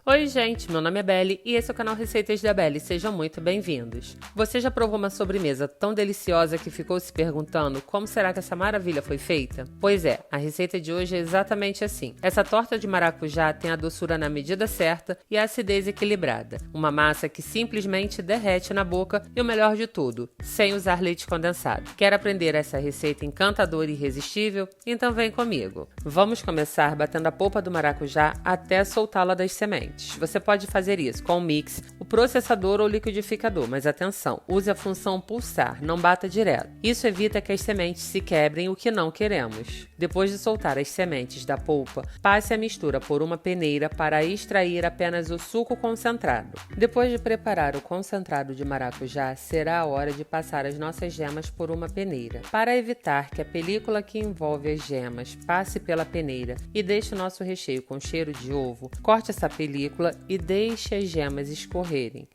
Oi gente, meu nome é Belly e esse é o canal Receitas da Belly, sejam muito bem-vindos. Você já provou uma sobremesa tão deliciosa que ficou se perguntando como será que essa maravilha foi feita? Pois é, a receita de hoje é exatamente assim. Essa torta de maracujá tem a doçura na medida certa e a acidez equilibrada. Uma massa que simplesmente derrete na boca e o melhor de tudo, sem usar leite condensado. Quer aprender essa receita encantadora e irresistível? Então vem comigo. Vamos começar batendo a polpa do maracujá até soltá-la das sementes. Você pode fazer isso com o mix, o processador ou liquidificador, mas atenção, use a função pulsar, não bata direto. Isso evita que as sementes se quebrem, o que não queremos. Depois de soltar as sementes da polpa, passe a mistura por uma peneira para extrair apenas o suco concentrado. Depois de preparar o concentrado de maracujá, será a hora de passar as nossas gemas por uma peneira. Para evitar que a película que envolve as gemas passe pela peneira e deixe o nosso recheio com cheiro de ovo, corte essa película e deixe as gemas escorrerem.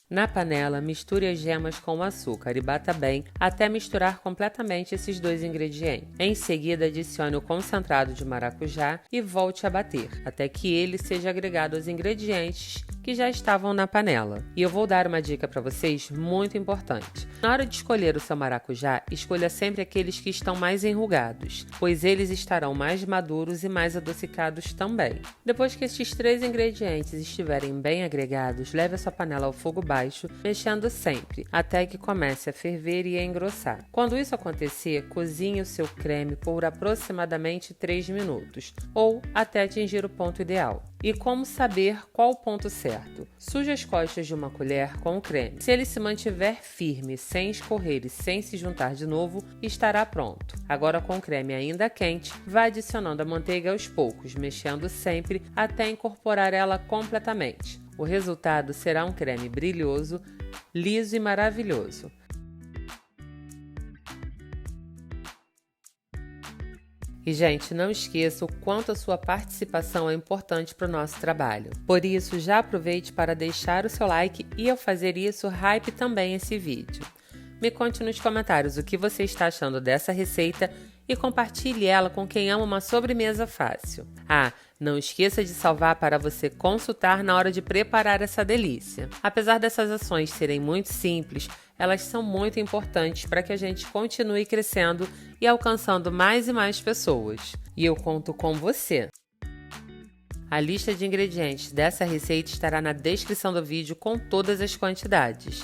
Na panela, misture as gemas com o açúcar e bata bem até misturar completamente esses dois ingredientes. Em seguida, adicione o concentrado de maracujá e volte a bater, até que ele seja agregado aos ingredientes que já estavam na panela. E eu vou dar uma dica para vocês muito importante. Na hora de escolher o seu maracujá, escolha sempre aqueles que estão mais enrugados, pois eles estarão mais maduros e mais adocicados também. Depois que estes três ingredientes estiverem bem agregados, leve a sua panela ao fogo baixo, mexendo sempre, até que comece a ferver e a engrossar. Quando isso acontecer, cozinhe o seu creme por aproximadamente 3 minutos, ou até atingir o ponto ideal. E como saber qual o ponto certo? Suje as costas de uma colher com o creme. Se ele se mantiver firme, sem escorrer e sem se juntar de novo, estará pronto. Agora, com o creme ainda quente, vá adicionando a manteiga aos poucos, mexendo sempre até incorporar ela completamente. O resultado será um creme brilhoso, liso e maravilhoso. E, gente, não esqueça o quanto a sua participação é importante para o nosso trabalho. Por isso, já aproveite para deixar o seu like e, ao fazer isso, hype também esse vídeo. Me conte nos comentários o que você está achando dessa receita e compartilhe ela com quem ama uma sobremesa fácil. Ah, não esqueça de salvar para você consultar na hora de preparar essa delícia. Apesar dessas ações serem muito simples, elas são muito importantes para que a gente continue crescendo e alcançando mais e mais pessoas. E eu conto com você! A lista de ingredientes dessa receita estará na descrição do vídeo com todas as quantidades.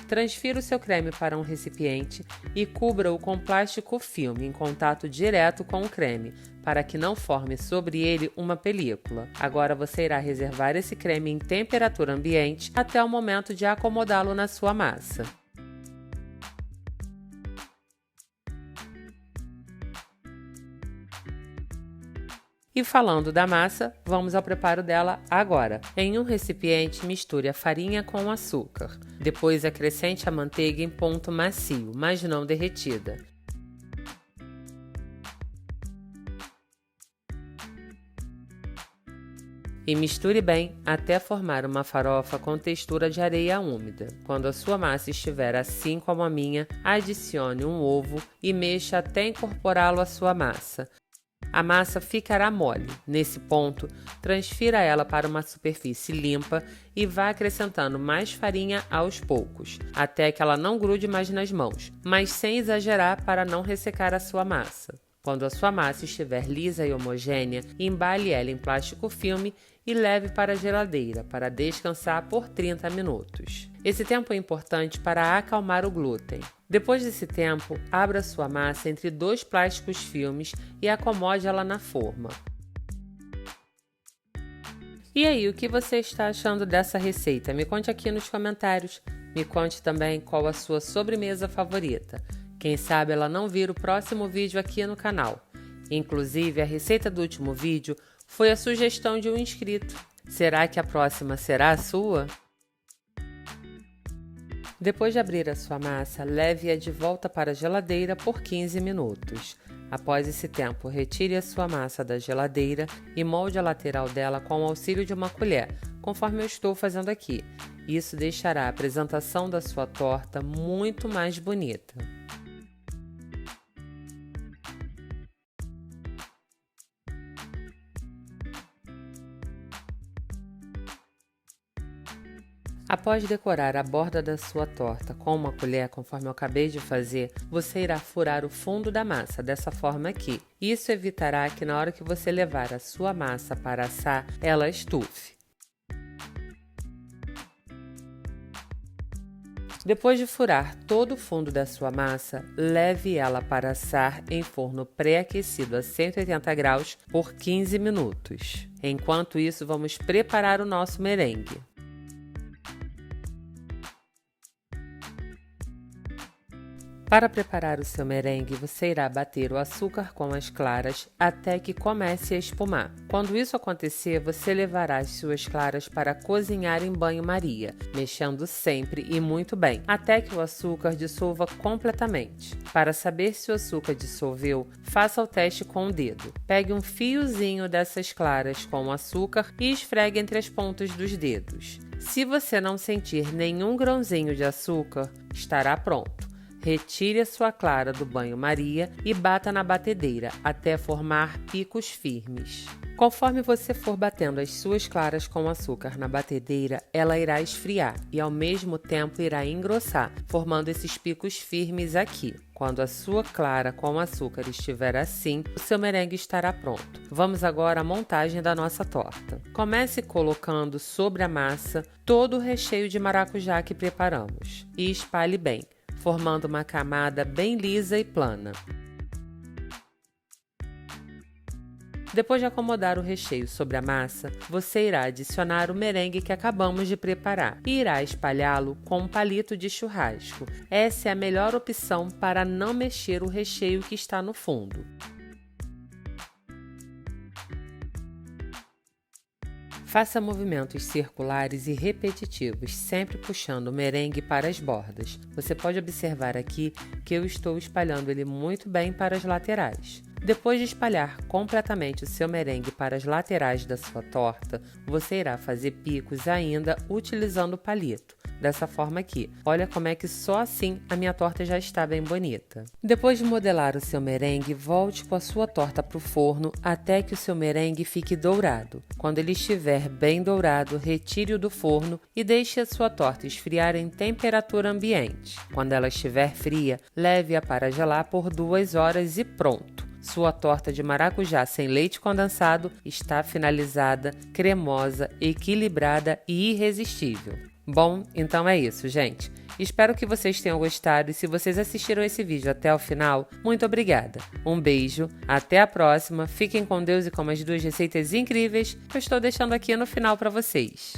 Transfira o seu creme para um recipiente e cubra-o com plástico filme em contato direto com o creme, para que não forme sobre ele uma película. Agora você irá reservar esse creme em temperatura ambiente até o momento de acomodá-lo na sua massa. E falando da massa, vamos ao preparo dela agora. Em um recipiente, misture a farinha com o açúcar. Depois acrescente a manteiga em ponto macio, mas não derretida. E misture bem até formar uma farofa com textura de areia úmida. Quando a sua massa estiver assim como a minha, adicione um ovo e mexa até incorporá-lo à sua massa. A massa ficará mole. Nesse ponto, transfira ela para uma superfície limpa e vá acrescentando mais farinha aos poucos, até que ela não grude mais nas mãos, mas sem exagerar para não ressecar a sua massa. Quando a sua massa estiver lisa e homogênea, embale ela em plástico filme e leve para a geladeira para descansar por 30 minutos. Esse tempo é importante para acalmar o glúten. Depois desse tempo, abra sua massa entre dois plásticos filmes e acomode ela na forma. E aí, o que você está achando dessa receita? Me conte aqui nos comentários. Me conte também qual a sua sobremesa favorita. Quem sabe ela não vira o próximo vídeo aqui no canal. Inclusive, a receita do último vídeo foi a sugestão de um inscrito. Será que a próxima será a sua? Depois de abrir a sua massa, leve-a de volta para a geladeira por 15 minutos. Após esse tempo, retire a sua massa da geladeira e molde a lateral dela com o auxílio de uma colher, conforme eu estou fazendo aqui. Isso deixará a apresentação da sua torta muito mais bonita. Após decorar a borda da sua torta com uma colher, conforme eu acabei de fazer, você irá furar o fundo da massa, dessa forma aqui. Isso evitará que na hora que você levar a sua massa para assar, ela estufe. Depois de furar todo o fundo da sua massa, leve ela para assar em forno pré-aquecido a 180 graus por 15 minutos. Enquanto isso, vamos preparar o nosso merengue. Para preparar o seu merengue, você irá bater o açúcar com as claras até que comece a espumar. Quando isso acontecer, você levará as suas claras para cozinhar em banho-maria, mexendo sempre e muito bem, até que o açúcar dissolva completamente. Para saber se o açúcar dissolveu, faça o teste com o dedo. Pegue um fiozinho dessas claras com o açúcar e esfregue entre as pontas dos dedos. Se você não sentir nenhum grãozinho de açúcar, estará pronto. Retire a sua clara do banho-maria e bata na batedeira até formar picos firmes. Conforme você for batendo as suas claras com açúcar na batedeira, ela irá esfriar e ao mesmo tempo irá engrossar, formando esses picos firmes aqui. Quando a sua clara com açúcar estiver assim, o seu merengue estará pronto. Vamos agora à montagem da nossa torta. Comece colocando sobre a massa todo o recheio de maracujá que preparamos e espalhe bem, formando uma camada bem lisa e plana. Depois de acomodar o recheio sobre a massa, você irá adicionar o merengue que acabamos de preparar e irá espalhá-lo com um palito de churrasco. Essa é a melhor opção para não mexer o recheio que está no fundo. Faça movimentos circulares e repetitivos, sempre puxando o merengue para as bordas. Você pode observar aqui que eu estou espalhando ele muito bem para as laterais. Depois de espalhar completamente o seu merengue para as laterais da sua torta, você irá fazer picos ainda utilizando o palito. Dessa forma aqui. Olha como é que só assim a minha torta já está bem bonita. Depois de modelar o seu merengue, volte com a sua torta para o forno até que o seu merengue fique dourado. Quando ele estiver bem dourado, retire-o do forno e deixe a sua torta esfriar em temperatura ambiente. Quando ela estiver fria, leve-a para gelar por 2 horas e pronto. Sua torta de maracujá sem leite condensado está finalizada, cremosa, equilibrada e irresistível. Bom, então é isso, gente. Espero que vocês tenham gostado e se vocês assistiram esse vídeo até o final, muito obrigada. Um beijo, até a próxima, fiquem com Deus e com as 2 receitas incríveis que eu estou deixando aqui no final para vocês.